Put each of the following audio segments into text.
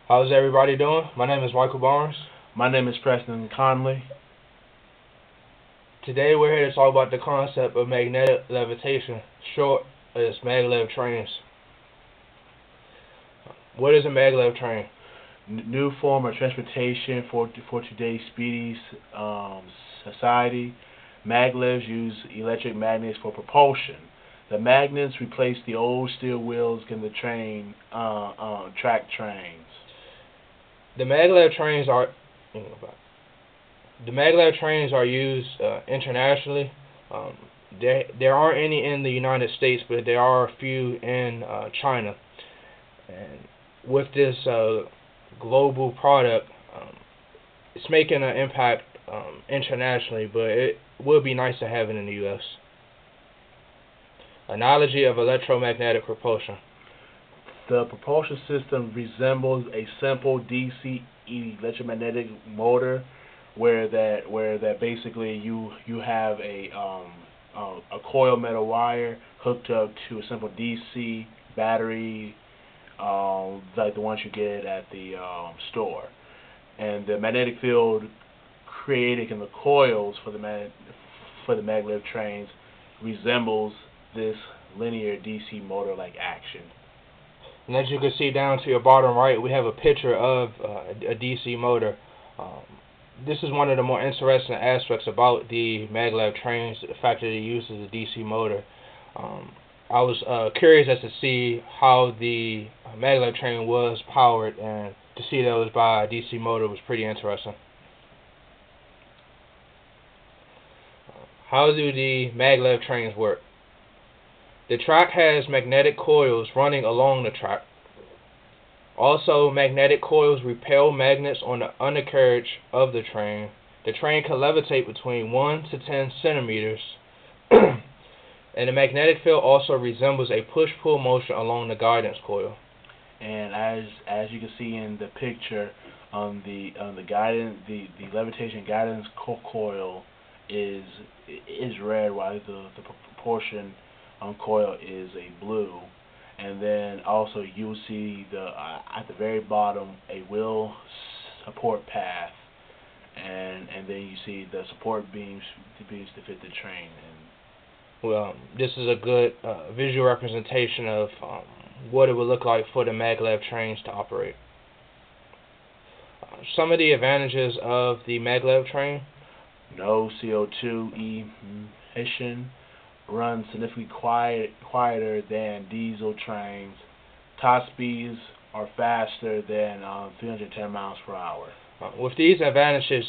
How's everybody doing? My name is Michael Barnes. My name is Preston Conley. Today we're here to talk about the concept of magnetic levitation, short as Maglev trains. What is a Maglev train? New form of transportation for today's speedy society. Maglevs use electric magnets for propulsion. The magnets replace the old steel wheels in the track trains. The maglev trains are the maglev trains are used internationally. Um, there aren't any in the United States, but there are a few in China. And with this global product, it's making an impact internationally, but it would be nice to have it in the U.S. Analogy of electromagnetic propulsion. The propulsion system resembles a simple DC electromagnetic motor, where that basically you have a coil metal wire hooked up to a simple DC battery, like the ones you get at the store, and the magnetic field created in the coils for the maglev trains resembles this linear DC motor-like action. And as you can see down to your bottom right, we have a picture of a DC motor. Um, this is one of the more interesting aspects about the maglev trains, the fact that it uses a DC motor. I was curious as to see how the maglev train was powered, and to see that it was by a DC motor was pretty interesting. How do the maglev trains work? The track has magnetic coils running along the track. Also, magnetic coils repel magnets on the undercarriage of the train. The train can levitate between 1 to 10 centimeters, and the magnetic field also resembles a push-pull motion along the guidance coil. And as you can see in the picture, the levitation guidance coil is red, while the proportion coil is a blue. And then also you'll see at the very bottom a wheel support path, and then you see the support beams to fit the train. Well, this is a good visual representation of what it would look like for the maglev trains to operate. Some of the advantages of the maglev train: no CO2 emission, runs significantly quieter than diesel trains. Top speeds are faster than 310 miles per hour. With these advantages,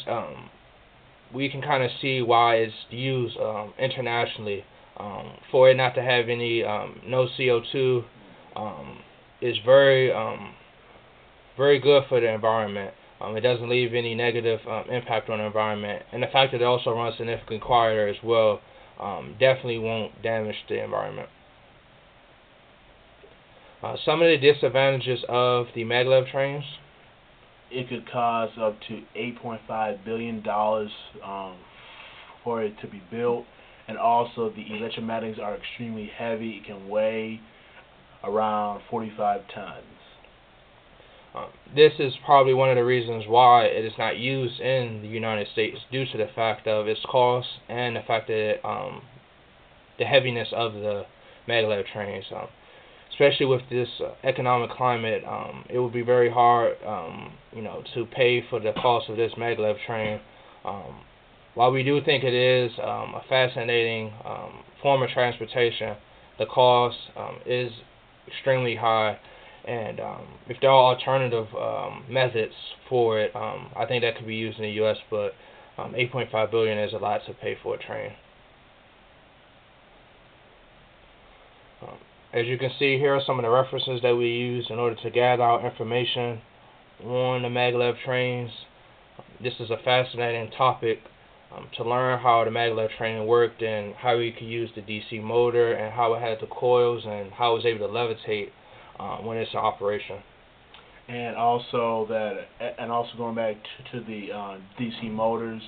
we can kind of see why it's used internationally. For it not to have any no CO2 is very good for the environment. It doesn't leave any negative impact on the environment, and the fact that it also runs significantly quieter as well definitely won't damage the environment. Some of the disadvantages of the maglev trains: it could cost up to $8.5 billion for it to be built, and also the electromagnets are extremely heavy. It can weigh around 45 tons. This is probably one of the reasons why it is not used in the United States, due to the fact of its cost and the fact that the heaviness of the maglev trains. Especially with this economic climate, it would be very hard, to pay for the cost of this maglev train. While we do think it is a fascinating form of transportation, the cost is extremely high. And if there are alternative methods for it, I think that could be used in the U.S. But $8.5 billion is a lot to pay for a train. As you can see, here are some of the references that we use in order to gather our information on the maglev trains. This is a fascinating topic to learn how the maglev train worked, and how we could use the DC motor, and how it had the coils, and how it was able to levitate when it's in operation. And also going back to the DC motors,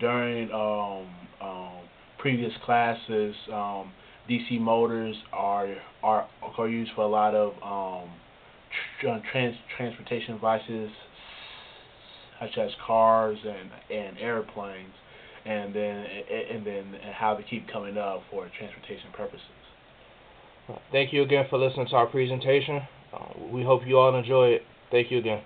during previous classes, DC motors are used for a lot of transportation devices such as cars and airplanes, and how they keep coming up for transportation purposes. Thank you again for listening to our presentation. We hope you all enjoy it. Thank you again.